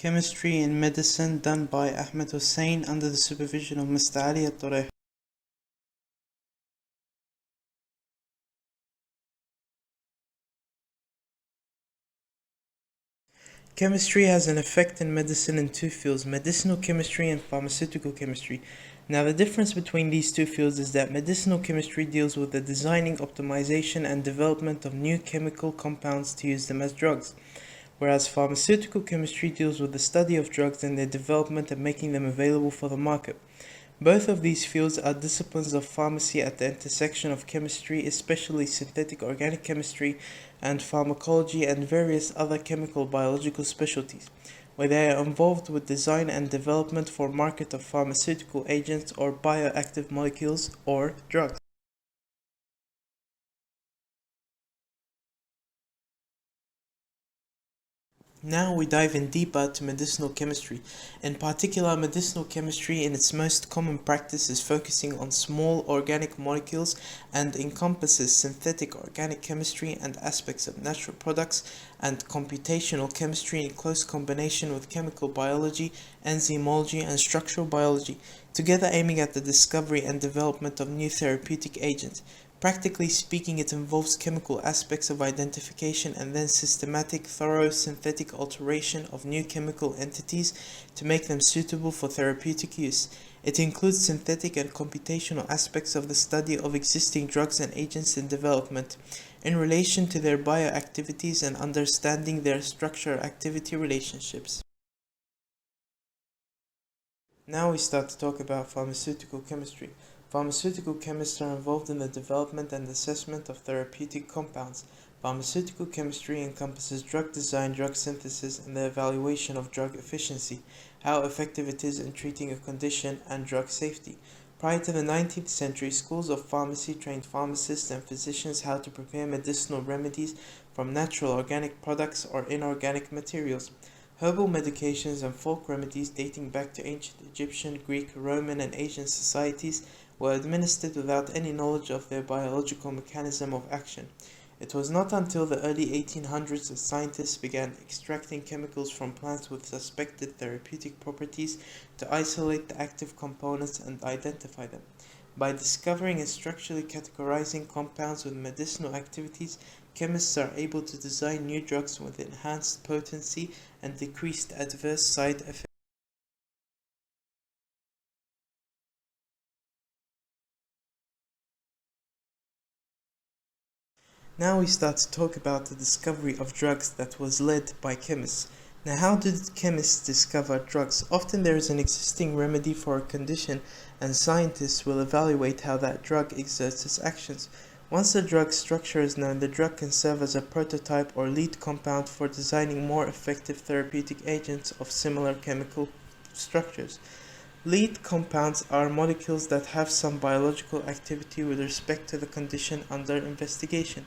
Chemistry in Medicine done by Ahmed Hussein under the supervision of Mr. Ali الطريحي. Chemistry has an effect in medicine in two fields, medicinal chemistry and pharmaceutical chemistry. Now the difference between these two fields is that medicinal chemistry deals with the designing, optimization and development of new chemical compounds to use them as drugs, whereas pharmaceutical chemistry deals with the study of drugs and their development and making them available for the market. Both of these fields are disciplines of pharmacy at the intersection of chemistry, especially synthetic organic chemistry and pharmacology and various other chemical biological specialties, where they are involved with design and development for market of pharmaceutical agents or bioactive molecules or drugs. Now we dive in deeper to medicinal chemistry. In particular, medicinal chemistry in its most common practice is focusing on small organic molecules and encompasses synthetic organic chemistry and aspects of natural products and computational chemistry in close combination with chemical biology, enzymology and structural biology, together aiming at the discovery and development of new therapeutic agents. Practically speaking, it involves chemical aspects of identification and then systematic, thorough synthetic alteration of new chemical entities to make them suitable for therapeutic use. It includes synthetic and computational aspects of the study of existing drugs and agents in development in relation to their bioactivities and understanding their structure-activity relationships. Now we start to talk about pharmaceutical chemistry. Pharmaceutical chemists are involved in the development and assessment of therapeutic compounds. Pharmaceutical chemistry encompasses drug design, drug synthesis, and the evaluation of drug efficiency, how effective it is in treating a condition, and drug safety. Prior to the 19th century, schools of pharmacy trained pharmacists and physicians how to prepare medicinal remedies from natural organic products or inorganic materials. Herbal medications and folk remedies dating back to ancient Egyptian, Greek, Roman, and Asian societies were administered without any knowledge of their biological mechanism of action. It was not until the early 1800s that scientists began extracting chemicals from plants with suspected therapeutic properties to isolate the active components and identify them. By discovering and structurally categorizing compounds with medicinal activities, chemists are able to design new drugs with enhanced potency and decreased adverse side effects. Now we start to talk about the discovery of drugs that was led by chemists. Now, how did chemists discover drugs? Often there is an existing remedy for a condition and scientists will evaluate how that drug exerts its actions. Once the drug structure is known, the drug can serve as a prototype or lead compound for designing more effective therapeutic agents of similar chemical structures. Lead compounds are molecules that have some biological activity with respect to the condition under investigation.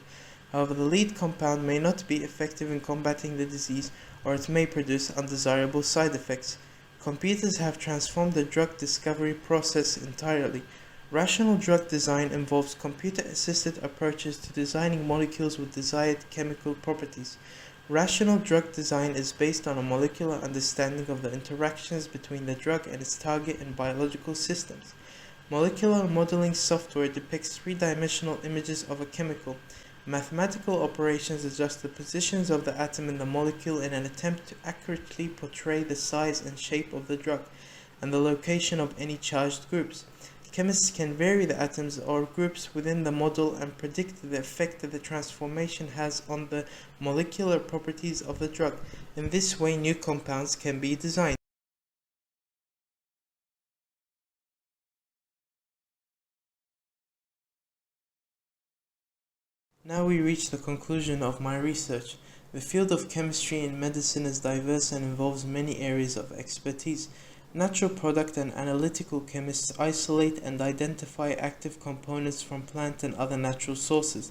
However, the lead compound may not be effective in combating the disease, or it may produce undesirable side effects. Computers have transformed the drug discovery process entirely. Rational drug design involves computer-assisted approaches to designing molecules with desired chemical properties. Rational drug design is based on a molecular understanding of the interactions between the drug and its target in biological systems. Molecular modeling software depicts three-dimensional images of a chemical. Mathematical operations adjust the positions of the atom in the molecule in an attempt to accurately portray the size and shape of the drug and the location of any charged groups. Chemists can vary the atoms or groups within the model and predict the effect that the transformation has on the molecular properties of the drug. In this way, new compounds can be designed. Now we reach the conclusion of my research. The field of chemistry in medicine is diverse and involves many areas of expertise. Natural product and analytical chemists isolate and identify active components from plant and other natural sources.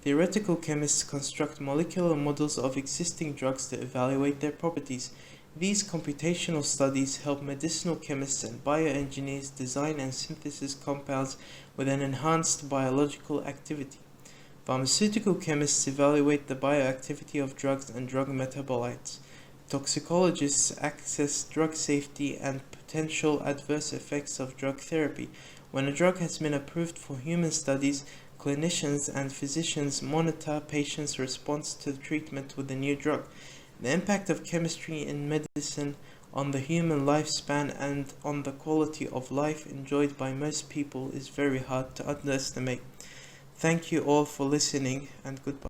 Theoretical chemists construct molecular models of existing drugs to evaluate their properties. These computational studies help medicinal chemists and bioengineers design and synthesize compounds with an enhanced biological activity. Pharmaceutical chemists evaluate the bioactivity of drugs and drug metabolites. Toxicologists assess drug safety and potential adverse effects of drug therapy. When a drug has been approved for human studies, clinicians and physicians monitor patients' response to the treatment with the new drug. The impact of chemistry in medicine on the human lifespan and on the quality of life enjoyed by most people is very hard to underestimate. Thank you all for listening, and goodbye.